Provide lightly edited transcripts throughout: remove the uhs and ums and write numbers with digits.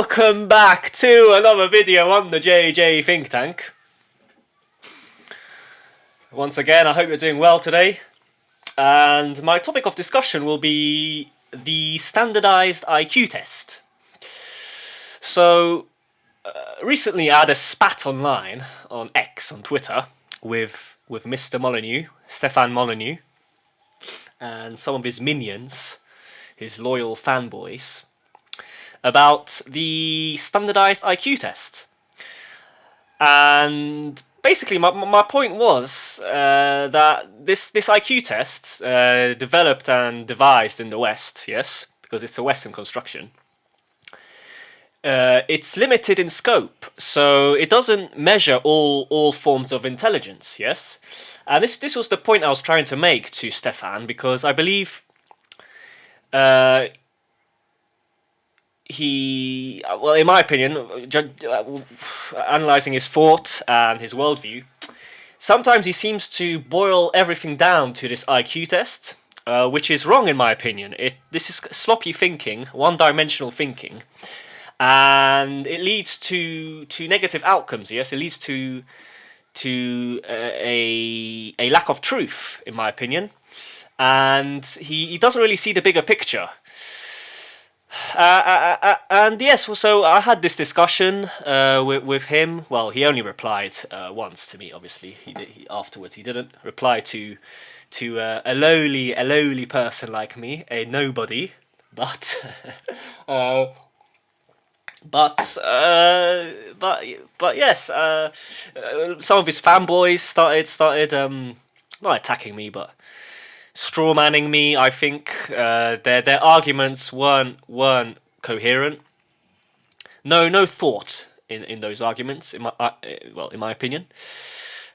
Welcome back to another video on the JJ Think Tank. Once again, I hope you're doing well today. And my topic of discussion will be the standardized IQ test. So, recently I had a spat online, on X, on Twitter, with Mr. Molyneux, Stefan Molyneux, and some of his minions, his loyal fanboys, about the standardized IQ test. And basically my point was that this IQ test, developed and devised in the West, yes, because it's a Western construction, it's limited in scope, so it doesn't measure all forms of intelligence, yes? And this was the point I was trying to make to Stefan, because I believe he, well, in my opinion, analysing his thought and his worldview, sometimes he seems to boil everything down to this IQ test, which is wrong in my opinion. This is sloppy thinking, one-dimensional thinking, and it leads to negative outcomes. Yes, it leads to a lack of truth, in my opinion, and he doesn't really see the bigger picture. And yes, so I had this discussion with him. Well, he only replied once to me. Obviously, afterwards he didn't reply to a lowly person like me, a nobody. But but yes, some of his fanboys started not attacking me, but strawmanning me. I think their arguments weren't coherent. No thought in those arguments. In my opinion,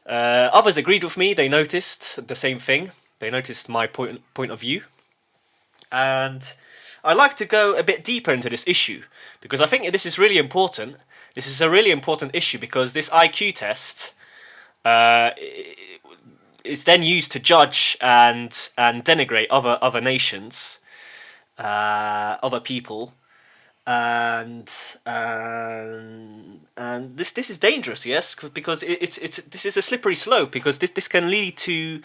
others agreed with me. They noticed the same thing. They noticed my point of view, and I'd like to go a bit deeper into this issue, because I think this is really important. This is a really important issue, because this IQ test is then used to judge and denigrate other nations, other people, and this is dangerous, yes, because this is a slippery slope, because this can lead to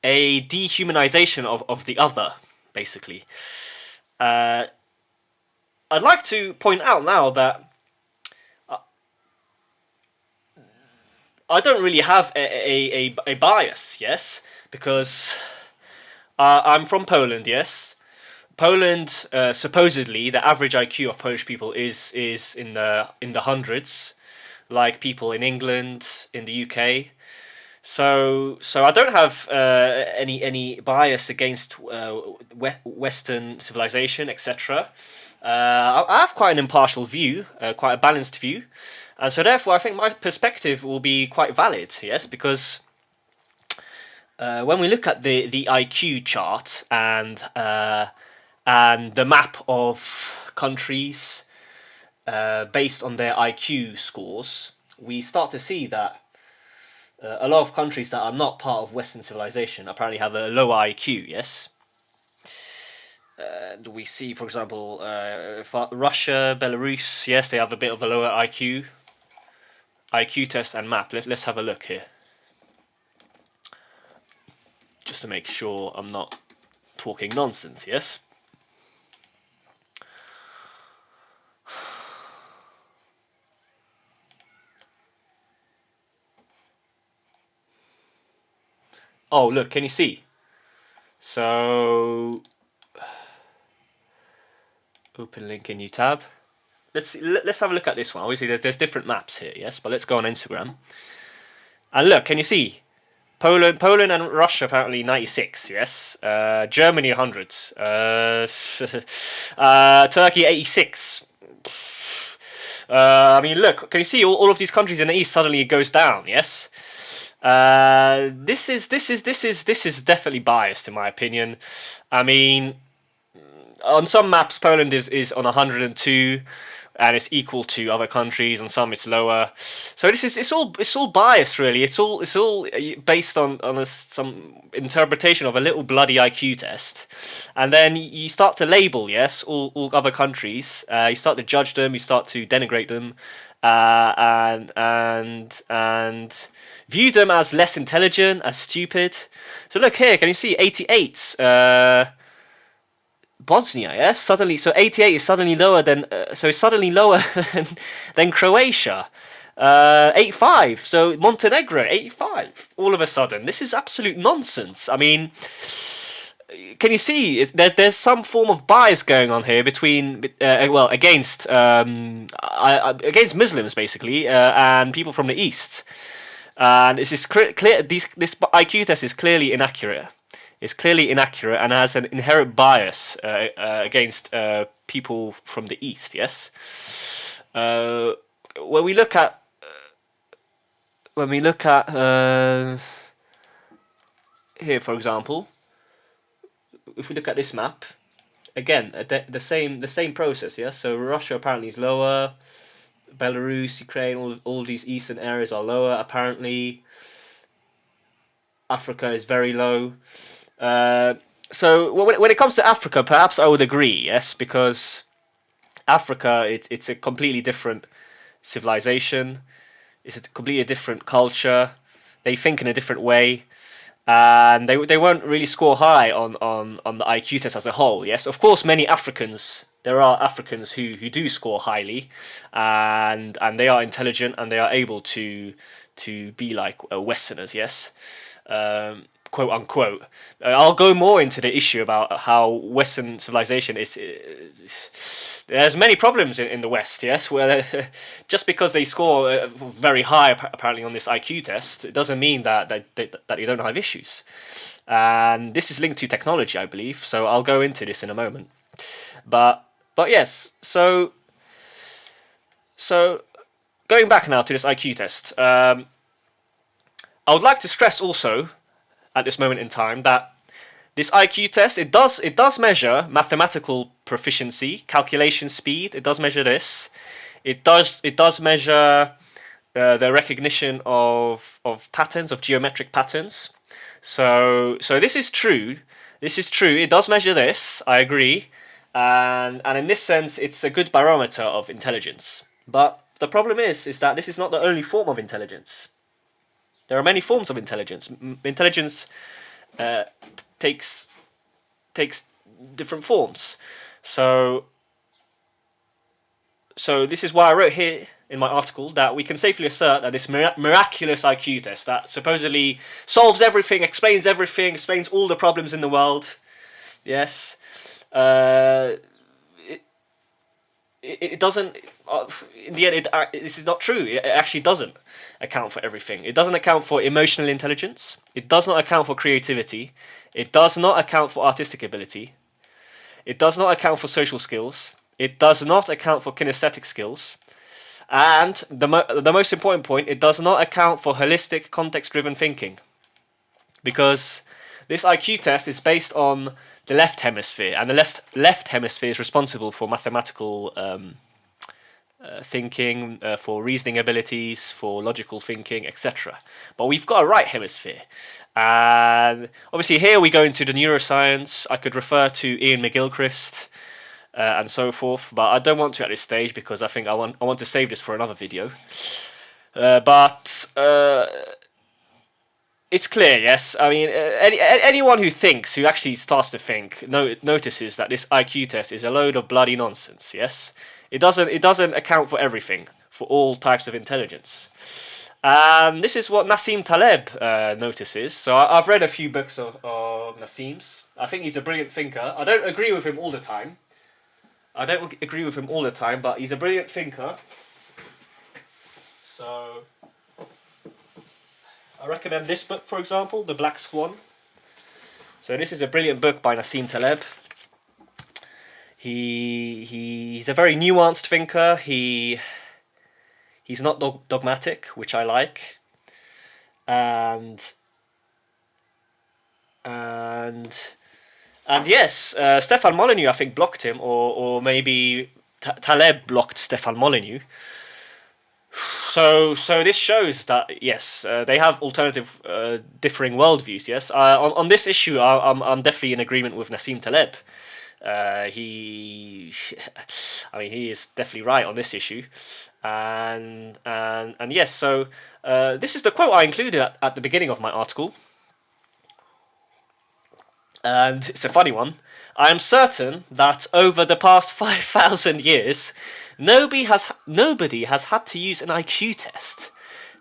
a dehumanization of the other, basically. I'd like to point out now that I don't really have a bias, yes, because I'm from Poland, yes. Poland, supposedly, the average IQ of Polish people is in the hundreds, like people in England, in the UK. So I don't have any bias against Western civilization, etc. I have quite an impartial view, quite a balanced view. And so therefore I think my perspective will be quite valid, yes, because when we look at the IQ chart and the map of countries based on their IQ scores, we start to see that a lot of countries that are not part of Western civilization apparently have a lower IQ, yes. We see, for example, Russia, Belarus, yes, they have a bit of a lower IQ test and map. Let's have a look here, just to make sure I'm not talking nonsense, yes. Oh, look, can you see? So, open link in new tab. Let's have a look at this one. Obviously, there's different maps here, yes, but let's go on Instagram. And look, can you see? Poland and Russia apparently 96, yes. Germany 100. Turkey 86. I mean, look, can you see all of these countries in the east suddenly it goes down, yes? This is definitely biased in my opinion. I mean, on some maps Poland is on 102. and it's equal to other countries, and some it's lower. So it's all biased, really. It's all based on some interpretation of a little bloody IQ test, and then you start to label, yes, all other countries. You start to judge them. You start to denigrate them, and view them as less intelligent, as stupid. So look here, can you see 88? Bosnia, yes, suddenly, so 88 is suddenly lower than, so it's suddenly lower than Croatia. 85, so Montenegro, 85. All of a sudden, this is absolute nonsense. I mean, can you see? There's some form of bias going on here between, well, against Muslims basically, and people from the East. And it's clear. This IQ test is clearly inaccurate. It's clearly inaccurate and has an inherent bias against people from the East. Yes. When we look at here, for example, if we look at this map, again, the same process. Yeah. So Russia apparently is lower. Belarus, Ukraine, all these eastern areas are lower apparently. Africa is very low. So when it comes to Africa, perhaps I would agree, yes, because Africa, it's a completely different civilization. It's a completely different culture. They think in a different way, and they won't really score high on the IQ test as a whole. Yes, of course, there are Africans who do score highly, and they are intelligent and they are able to be like Westerners. Yes. Quote unquote. I'll go more into the issue about how Western civilization is. There's many problems in the West, yes, where just because they score very high apparently on this IQ test, it doesn't mean that you don't have issues. And this is linked to technology, I believe. So I'll go into this in a moment. But yes, so going back now to this IQ test, I would like to stress also, at this moment in time, that this IQ test, it does measure mathematical proficiency, calculation speed. It does measure this. It does measure the recognition of patterns, of geometric patterns. So this is true. This is true. It does measure this. I agree. And in this sense, it's a good barometer of intelligence. But the problem is that this is not the only form of intelligence. There are many forms of intelligence. Intelligence takes different forms. So this is why I wrote here in my article that we can safely assert that this miraculous IQ test that supposedly solves everything, explains all the problems in the world. Yes. It doesn't. In the end, this is not true. It actually doesn't account for everything. It doesn't account for emotional intelligence. It does not account for creativity. It does not account for artistic ability. It does not account for social skills. It does not account for kinesthetic skills. And the most important point, it does not account for holistic, context-driven thinking. Because this IQ test is based on the left hemisphere, and the left hemisphere is responsible for mathematical thinking, for reasoning abilities, for logical thinking, etc. But we've got a right hemisphere, and obviously here we go into the neuroscience. I could refer to Ian McGilchrist and so forth, but I don't want to at this stage because I think I want to save this for another video. But it's clear, yes. I mean, anyone who actually starts to think, notices that this IQ test is a load of bloody nonsense. Yes, it doesn't account for everything, for all types of intelligence. This is what Nassim Taleb notices. So I've read a few books of Nassim's. I think he's a brilliant thinker. I don't agree with him all the time. But he's a brilliant thinker. So I recommend this book, for example, The Black Swan. So this is a brilliant book by Nassim Taleb. He's a very nuanced thinker. He's not dogmatic, which I like. And yes, Stefan Molyneux, I think, blocked him, or maybe Taleb blocked Stefan Molyneux. So this shows that yes, they have alternative, differing worldviews. Yes, on this issue, I'm definitely in agreement with Nassim Taleb. He, I mean, he is definitely right on this issue, and yes. So this is the quote I included at the beginning of my article, and it's a funny one. I am certain that over the past 5,000 years, nobody has had to use an IQ test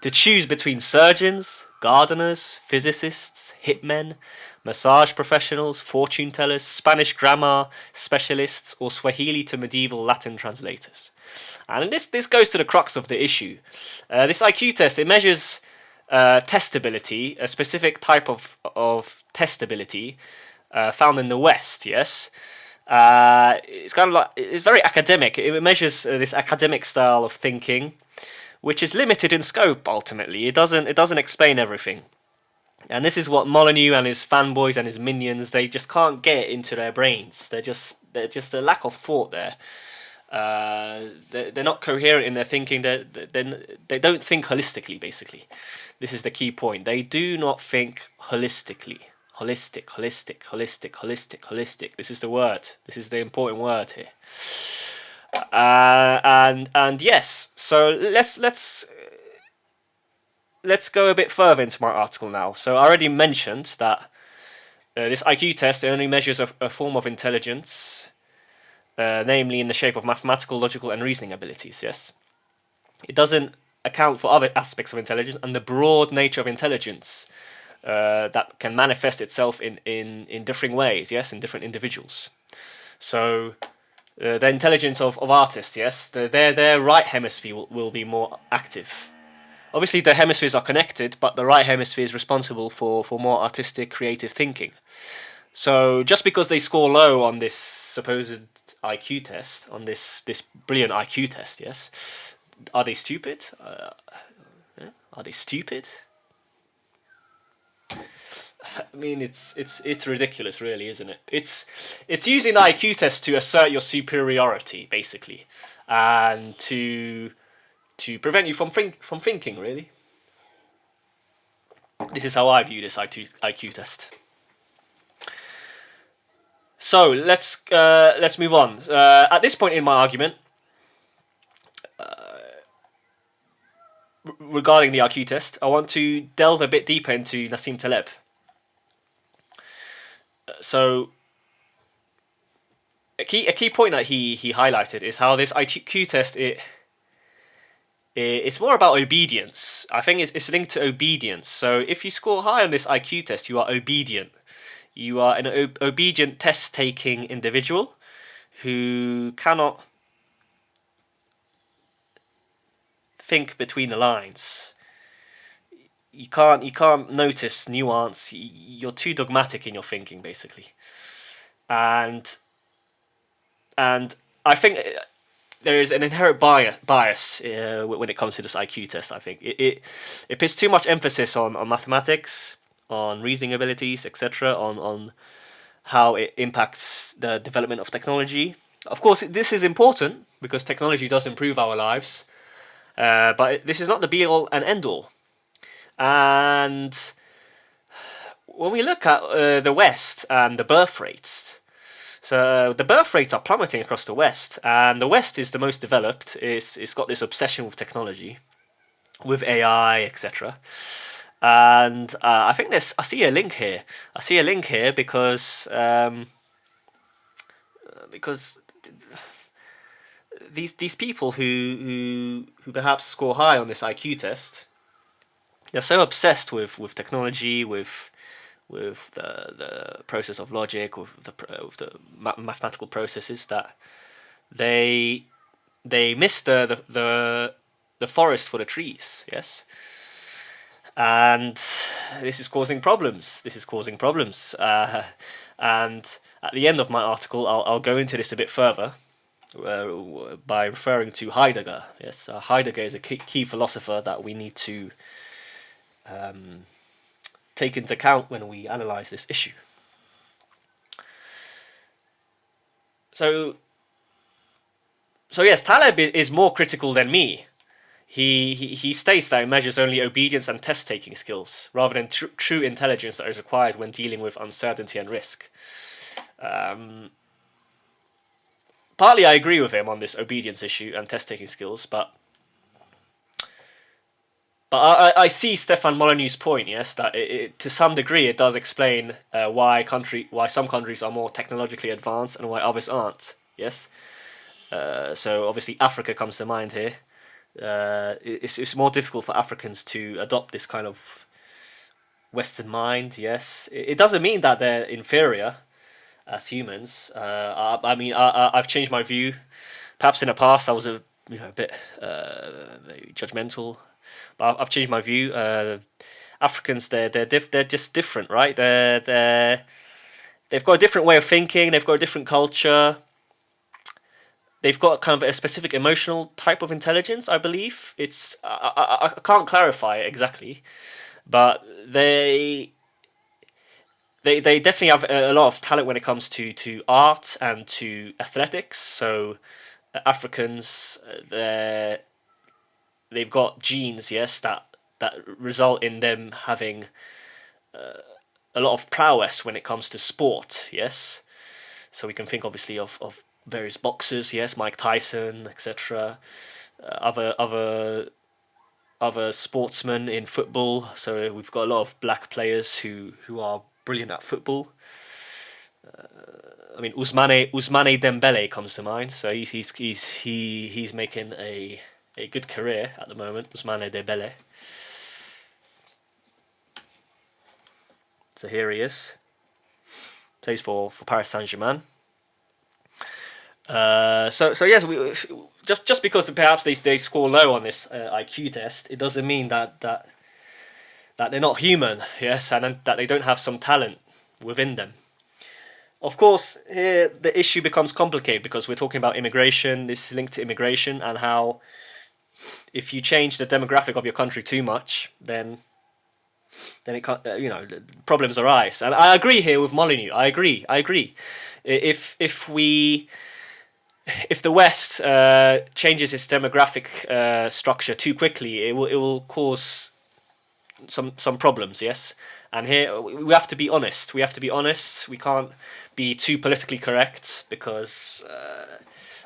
to choose between surgeons, gardeners, physicists, hitmen, massage professionals, fortune tellers, Spanish grammar specialists, or Swahili to medieval Latin translators. And this goes to the crux of the issue. This IQ test, it measures testability, a specific type of testability found in the West. Yes, it's kind of like, it's very academic. It measures this academic style of thinking, which is limited in scope. Ultimately, it doesn't explain everything. And this is what Molyneux and his fanboys and his minions, they just can't get into their brains. They're just a lack of thought there. They're not coherent in their thinking. They don't think holistically. Basically, this is the key point. They do not think holistically. Holistic. This is the word. This is the important word here. And yes. So let's go a bit further into my article now. So I already mentioned that this IQ test only measures a form of intelligence, namely in the shape of mathematical, logical, and reasoning abilities. Yes, it doesn't account for other aspects of intelligence and the broad nature of intelligence that can manifest itself in differing ways. Yes, in different individuals. So the intelligence of artists. Yes, their right hemisphere will be more active. Obviously, the hemispheres are connected, but the right hemisphere is responsible for more artistic, creative thinking. So just because they score low on this supposed IQ test, on this brilliant IQ test, yes, are they stupid? Are they stupid? I mean, it's ridiculous, really, isn't it? It's using the IQ test to assert your superiority, basically, and to prevent you from thinking, really. This is how I view this IQ test. So let's move on. At this point in my argument, regarding the IQ test, I want to delve a bit deeper into Nassim Taleb. So a key point that he highlighted is how this IQ test it's more about obedience. I think it's linked to obedience. So if you score high on this IQ test, you are obedient. You are an obedient test-taking individual who cannot think between the lines. You can't notice nuance. You're too dogmatic in your thinking, basically. And I think there is an inherent bias when it comes to this IQ test. I think it puts too much emphasis on mathematics, on reasoning abilities, etc., on how it impacts the development of technology. Of course, this is important because technology does improve our lives, but this is not the be-all and end-all. And when we look at the West and the birth rates, so the birth rates are plummeting across the West, and the West is the most developed. It's got this obsession with technology, with AI, etc. And I think I see a link here. I see a link here because these people who perhaps score high on this IQ test, they're so obsessed with technology, with the process of logic, with the mathematical processes, that they miss the forest for the trees. Yes. And this is causing problems. And at the end of my article, I'll go into this a bit further by referring to Heidegger. Yes, Heidegger is a key philosopher that we need to take into account when we analyze this issue. So So yes, Taleb is more critical than me. He states that it measures only obedience and test-taking skills, rather than true intelligence that is required when dealing with uncertainty and risk. Partly I agree with him on this obedience issue and test-taking skills, but I see Stefan Molyneux's point, yes, that to some degree it does explain why some countries are more technologically advanced and why others aren't, yes. So obviously Africa comes to mind here. It's more difficult for Africans to adopt this kind of Western mind. Yes, it doesn't mean that they're inferior as humans. I mean, I've changed my view. Perhaps in the past I was a bit judgmental, but I've changed my view. Africans, they're just different, right? They've got a different way of thinking. They've got a different culture. They've got kind of a specific emotional type of intelligence, I believe. I can't clarify it exactly, but they definitely have a lot of talent when it comes to art and to athletics. So Africans, they've got genes, yes, that result in them having a lot of prowess when it comes to sport, yes. So we can think obviously of various boxers, yes, Mike Tyson, etc. Other sportsmen in football. So we've got a lot of black players who are brilliant at football. I mean, Ousmane Dembele comes to mind. So he's making a good career at the moment. Ousmane Dembele. So here he is. Plays for Paris Saint-Germain. So yes, just because perhaps they score low on this IQ test, it doesn't mean that they're not human, yes, and that they don't have some talent within them. Of course, here the issue becomes complicated because we're talking about immigration. This is linked to immigration and how if you change the demographic of your country too much, then it can't, problems arise. And I agree here with Molyneux. I agree. If the West changes its demographic structure too quickly, it will cause some problems. Yes, and here we have to be honest. We can't be too politically correct because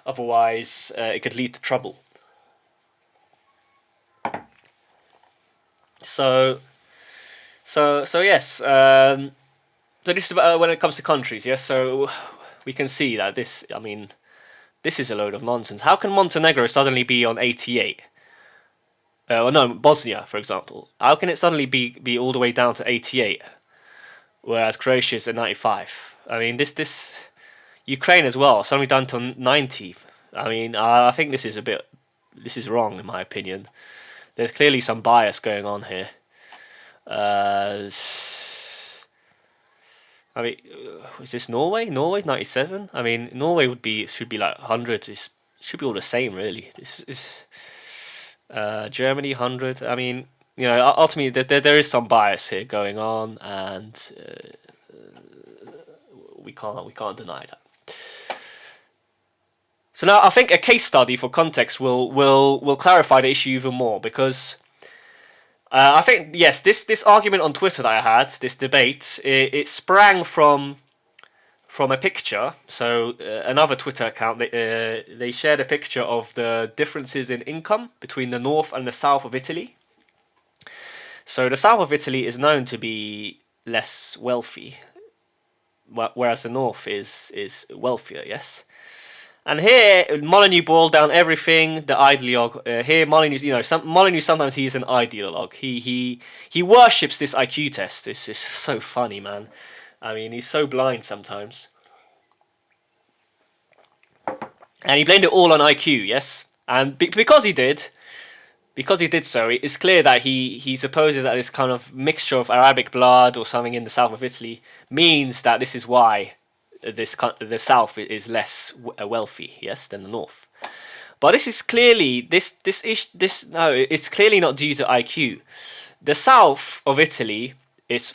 otherwise it could lead to trouble. So yes. So this is when it comes to countries. Yes. So we can see that this. I mean, this is a load of nonsense. How can Montenegro suddenly be on 88? Or no, Bosnia, for example. How can it suddenly be all the way down to 88, whereas Croatia is at 95? I mean, this Ukraine as well, suddenly down to 90. I mean, I think this is wrong in my opinion. There's clearly some bias going on here. I mean, is this Norway? Norway's 97. I mean, Norway should be like 100. It should be all the same, really. This is Germany 100. I mean, ultimately there is some bias here going on, and we can't deny that. So now I think a case study for context will clarify the issue even more, because I think, yes, this argument on Twitter that I had, this debate, it sprang from a picture. So another Twitter account, they shared a picture of the differences in income between the north and the south of Italy. So the south of Italy is known to be less wealthy, whereas the north is wealthier, yes. And here, Molyneux boiled down everything. The ideologue. Here, Molyneux. Molyneux sometimes he is an ideologue. He worships this IQ test. This is so funny, man. I mean, he's so blind sometimes. And he blamed it all on IQ, yes. And because he did so, it's clear that he supposes that this kind of mixture of Arabic blood or something in the south of Italy means that this is why the south is less wealthy, yes, than the north. But this is clearly it's clearly not due to IQ. The south of Italy, it's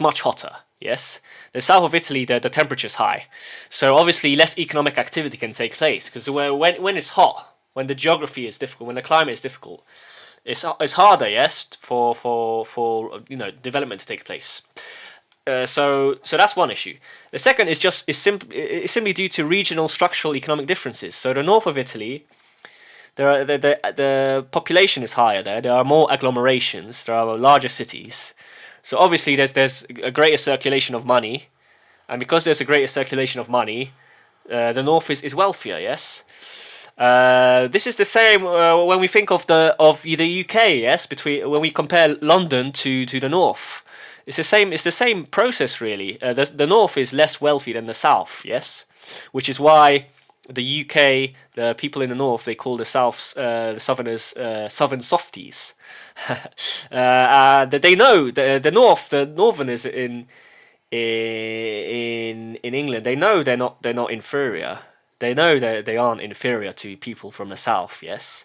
much hotter, Yes, the south of Italy, the temperature's high, so obviously less economic activity can take place because when it's hot, when the geography is difficult, when the climate is difficult, it's harder, yes, for development to take place. So that's one issue. The second is simply due to regional structural economic differences. So the north of Italy, the population is higher there. There are more agglomerations. There are larger cities. So obviously there's a greater circulation of money, and because there's a greater circulation of money, the north is wealthier. Yes. This is the same when we think of the UK. Yes, when we compare London to the north. It's the same process really. The north is less wealthy than the south, yes, which is why the UK, the people in the north, they call the the southerners southern softies. They know the northerners in England. They know they're not inferior. They know that they aren't inferior to people from the south. Yes.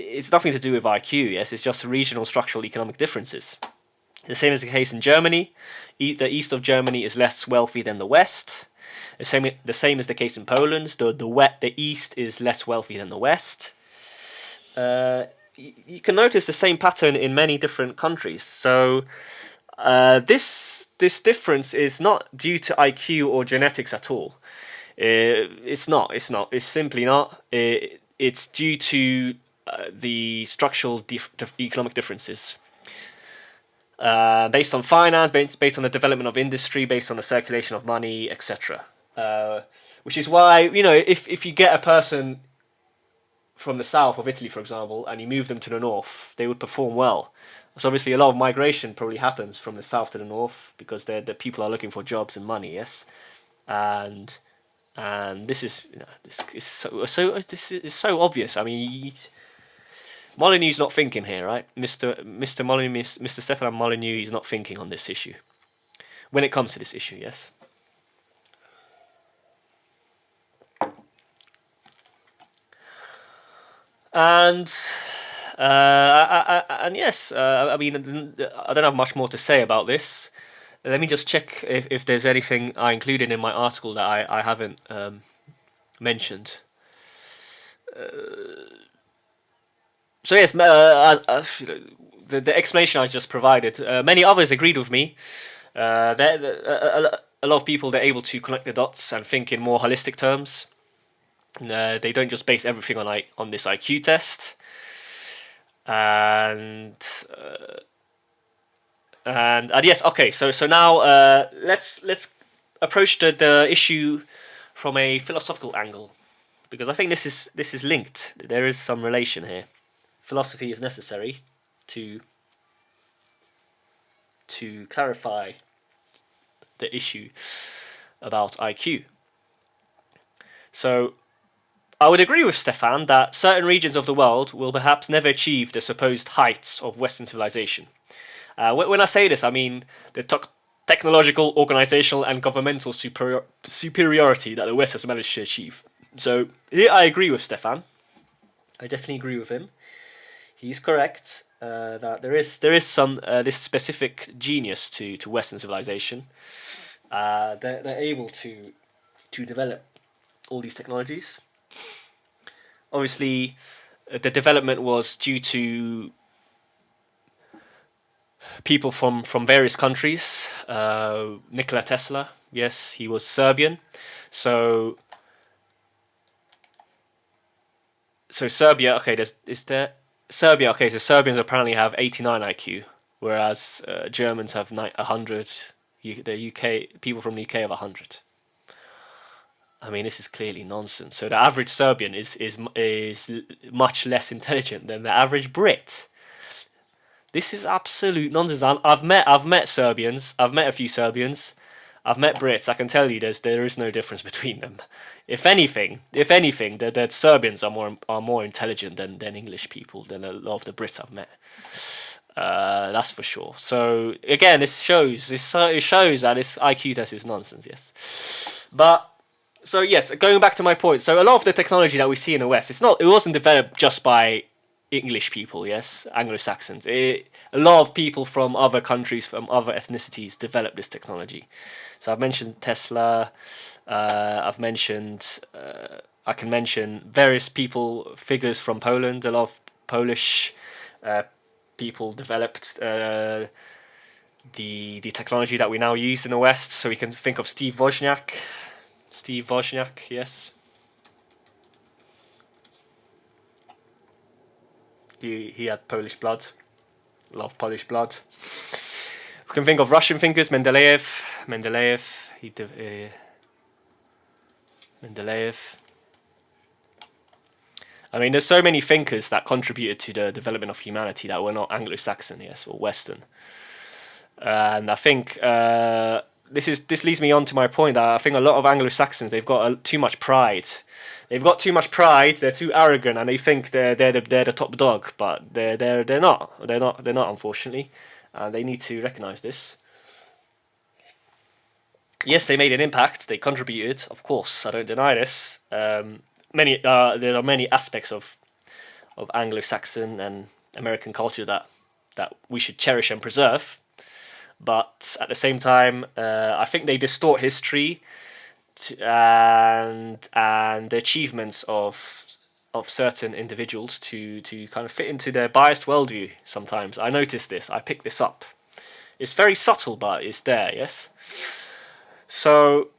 It's nothing to do with IQ, yes, it's just regional structural economic differences. The same is the case in Germany. The east of Germany is less wealthy than the west. The same is the case in Poland. The east is less wealthy than the west. You can notice the same pattern in many different countries. So this difference is not due to IQ or genetics at all. It's not. It's simply not. It's due to the structural economic differences based on finance, based on the development of industry, based on the circulation of money, etc. Which is why, if you get a person from the south of Italy, for example, and you move them to the north, they would perform well. So obviously a lot of migration probably happens from the south to the north because the people are looking for jobs and money, yes, and this is this is so obvious. I mean. Molyneux's not thinking here, right? Mr. Molyneux, Mr. Stefan Molyneux is not thinking on this issue. When it comes to this issue, yes. And yes, I mean, I don't have much more to say about this. Let me just check if there's anything I included in my article that I haven't mentioned. So yes, the explanation I just provided. Many others agreed with me. A lot of people, they're able to connect the dots and think in more holistic terms. They don't just base everything on this IQ test. And yes, okay. So now let's approach the issue from a philosophical angle, because I think this is linked. There is some relation here. Philosophy is necessary to clarify the issue about IQ. So I would agree with Stefan that certain regions of the world will perhaps never achieve the supposed heights of Western civilization. When I say this, I mean the technological, organizational, and governmental superiority that the West has managed to achieve. So here I agree with Stefan. I definitely agree with him. He's correct that there is some this specific genius to Western civilization. They're able to develop all these technologies. Obviously, the development was due to people from various countries. Nikola Tesla, yes, he was Serbian. So Serbia, okay, Serbia, okay, so Serbians apparently have 89 IQ, whereas Germans have 100. The UK people from the UK have 100. I mean, this is clearly nonsense. So the average Serbian is much less intelligent than the average Brit. This is absolute nonsense. I've met Serbians. I've met a few Serbians. I've met Brits. I can tell you, there is no difference between them. If anything, the Serbians are more intelligent than English people, than a lot of the Brits I've met. That's for sure. So again, it shows that this IQ test is nonsense. Yes, but so yes, going back to my point. So a lot of the technology that we see in the West, it wasn't developed just by English people, yes, Anglo-Saxons. A lot of people from other countries, from other ethnicities, developed this technology. So I've mentioned Tesla. I've mentioned. I can mention various people, figures from Poland. A lot of Polish people developed the technology that we now use in the West. So we can think of Steve Wozniak. Steve Wozniak, yes. He had Polish blood. A lot of Polish blood. We can think of Russian thinkers, Mendeleev. Mendeleev. I mean, there's so many thinkers that contributed to the development of humanity that were not Anglo-Saxon, yes, or Western. And I think this leads me on to my point that I think a lot of Anglo-Saxons, they've got too much pride. They've got too much pride. They're too arrogant, and they think they're the top dog. But they're not. They're not. Unfortunately, and they need to recognise this. Yes, they made an impact. They contributed, of course. I don't deny this. There are many aspects of Anglo-Saxon and American culture that we should cherish and preserve. But at the same time, I think they distort history and the achievements of certain individuals to kind of fit into their biased worldview. Sometimes I notice this. I pick this up. It's very subtle, but it's there. Yes. So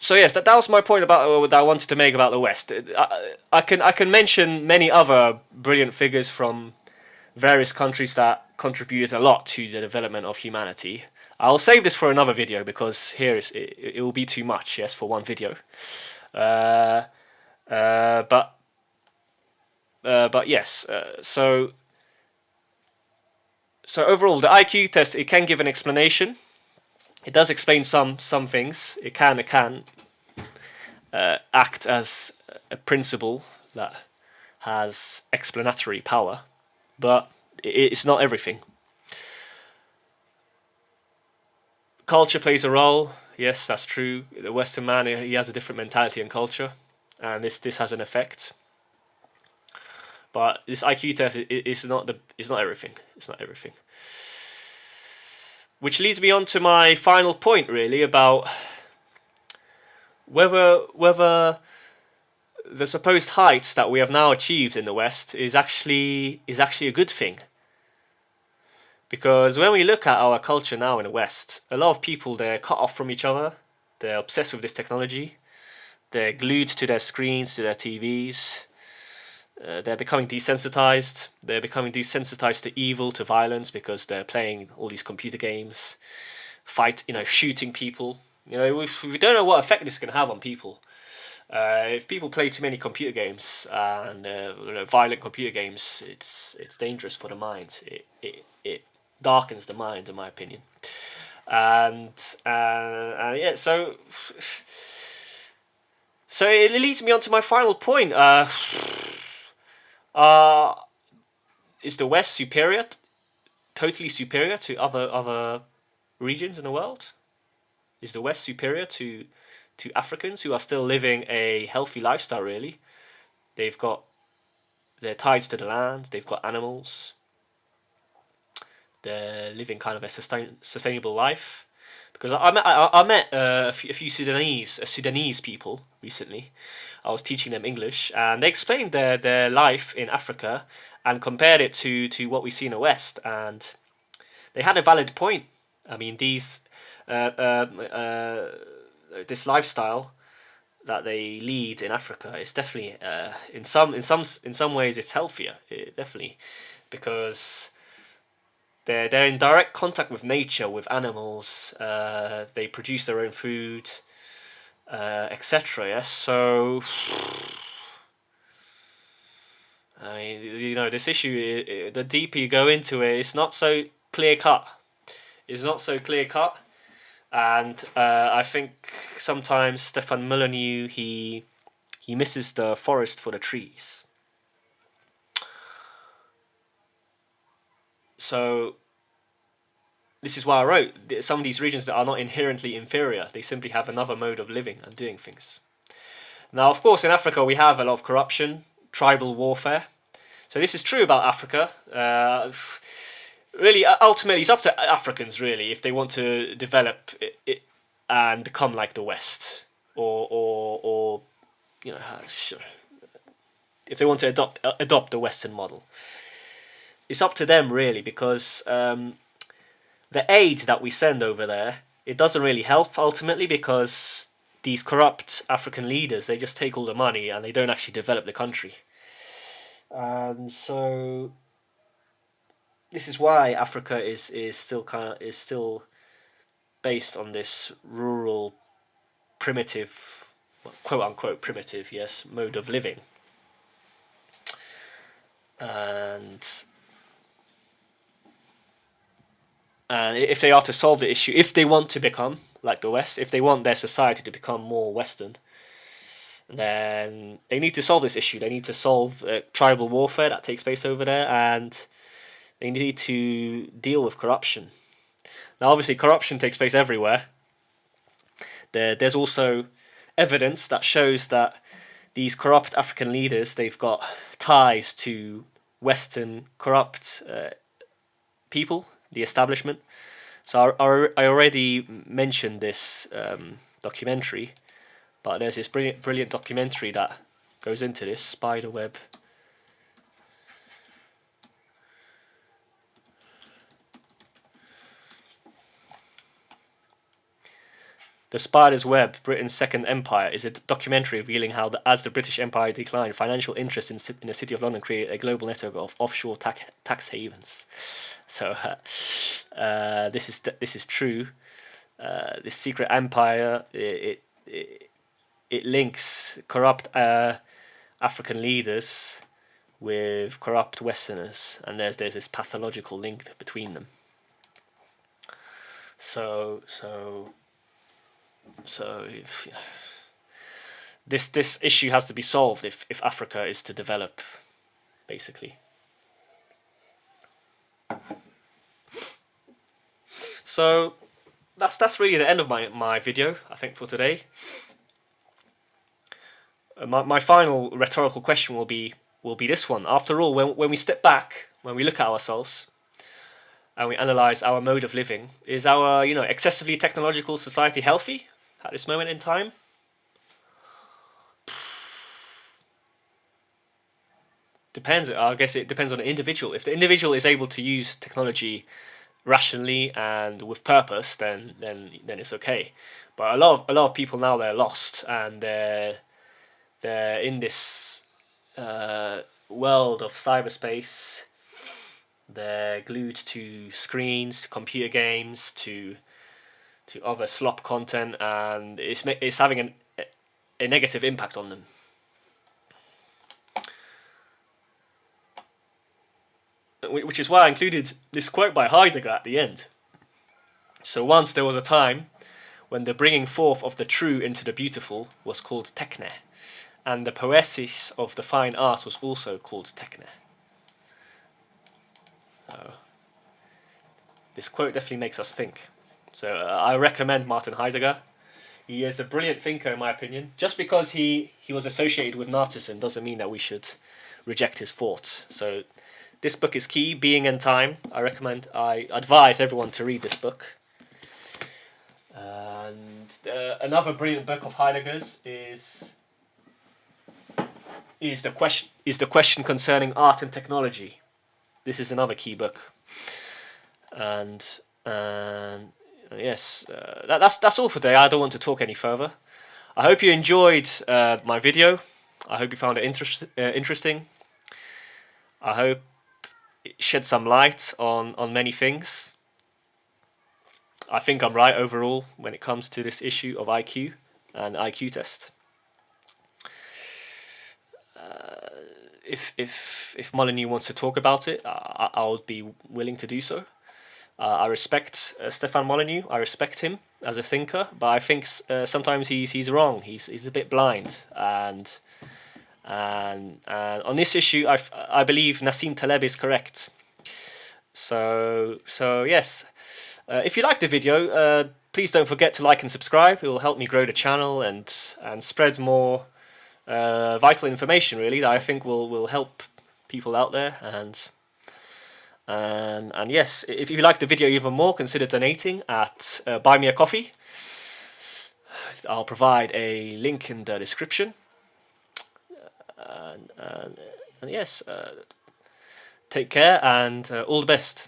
yes, that was my point about that I wanted to make about the West. I can mention many other brilliant figures from various countries that contributed a lot to the development of humanity. I'll save this for another video because here it will be too much, yes, for one video. But yes, so overall, the IQ test, it can give an explanation. It does explain some things. It can act as a principle that has explanatory power, but it's not everything. Culture plays a role. Yes, that's true. The Western man, he has a different mentality and culture, and this has an effect. But this IQ test is not everything. It's not everything. Which leads me on to my final point, really, about whether the supposed heights that we have now achieved in the West is actually a good thing. Because when we look at our culture now in the West, a lot of people, they're cut off from each other. They're obsessed with this technology. They're glued to their screens, to their TVs. They're becoming desensitized. They're becoming desensitized to evil, to violence, because they're playing all these computer games, shooting people. We don't know what effect this can have on people. If people play too many computer games and violent computer games, it's dangerous for the mind. It darkens the mind, in my opinion. And yeah, so it leads me on to my final point. Is the West totally superior to other regions in the world? Is the West superior to Africans who are still living a healthy lifestyle, really? They're tied to the land, they've got animals, they're living kind of a sustainable life. Because I met a few Sudanese people recently. I was teaching them English, and they explained their life in Africa and compared it to what we see in the West, and they had a valid point. I mean, this lifestyle that they lead in Africa is definitely in some ways it's healthier, definitely, because they're in direct contact with nature, with animals. They produce their own food, etc. Yes, so I mean, this issue, the deeper you go into it, it's not so clear cut. It's not so clear cut, and I think sometimes Stefan Molyneux he misses the forest for the trees. So this is why I wrote some of these regions that are not inherently inferior. They simply have another mode of living and doing things. Now, of course, in Africa we have a lot of corruption, tribal warfare. So this is true about Africa. Really, ultimately, it's up to Africans, really, if they want to develop it and become like the West, or you know, if they want to adopt the Western model. It's up to them, really, because the aid that we send over there, it doesn't really help ultimately, because these corrupt African leaders, they just take all the money and they don't actually develop the country. And so this is why Africa is still based on this rural, primitive, well, quote unquote primitive, yes, mode of living. And if they are to solve the issue, if they want to become like the West, if they want their society to become more Western, then they need to solve this issue. They need to solve tribal warfare that takes place over there, and they need to deal with corruption. Now, obviously, corruption takes place everywhere. There's also evidence that shows that these corrupt African leaders, they've got ties to Western corrupt people, the establishment. So I already mentioned this documentary, but there's this brilliant documentary that goes into this, Spiderweb. The Spider's Web, Britain's Second Empire, is a documentary revealing how, as the British Empire declined, financial interests in the City of London created a global network of offshore tax havens. So this is true. This secret empire, it links corrupt African leaders with corrupt Westerners, and there's this pathological link between them. So if, this issue has to be solved if Africa is to develop, basically. So that's really the end of my video, I think, for today. My final rhetorical question will be this one. After all, when we step back, when we look at ourselves, and we analyze our mode of living, is our excessively technological society healthy at this moment in time? Depends. I guess it depends on the individual. If the individual is able to use technology rationally and with purpose, then it's okay. But a lot of people now, they're lost, and they're in this world of cyberspace. They're glued to screens, computer games, to other slop content, and it's having a negative impact on them. Which is why I included this quote by Heidegger at the end. So once there was a time when the bringing forth of the true into the beautiful was called techne, and the poesis of the fine art was also called techne. So this quote definitely makes us think. So I recommend Martin Heidegger. He is a brilliant thinker, in my opinion. Just because he was associated with Nazism doesn't mean that we should reject his thoughts. So this book is key, Being and Time. I advise everyone to read this book. And another brilliant book of Heidegger's is the question concerning art and technology. This is another key book. And yes, that's all for today. I don't want to talk any further. I hope you enjoyed my video. I hope you found it interesting. I hope it shed some light on many things. I think I'm right overall when it comes to this issue of IQ and IQ test. If Molyneux wants to talk about it, I would be willing to do so. I respect Stefan Molyneux. I respect him as a thinker, but I think sometimes he's wrong. He's a bit blind, and on this issue, I believe Nassim Taleb is correct. So yes, if you liked the video, please don't forget to like and subscribe. It will help me grow the channel and spread more vital information really that I think will help people out there. And yes, if you like the video even more, consider donating at Buy Me a Coffee. I'll provide a link in the description. And yes, take care and all the best.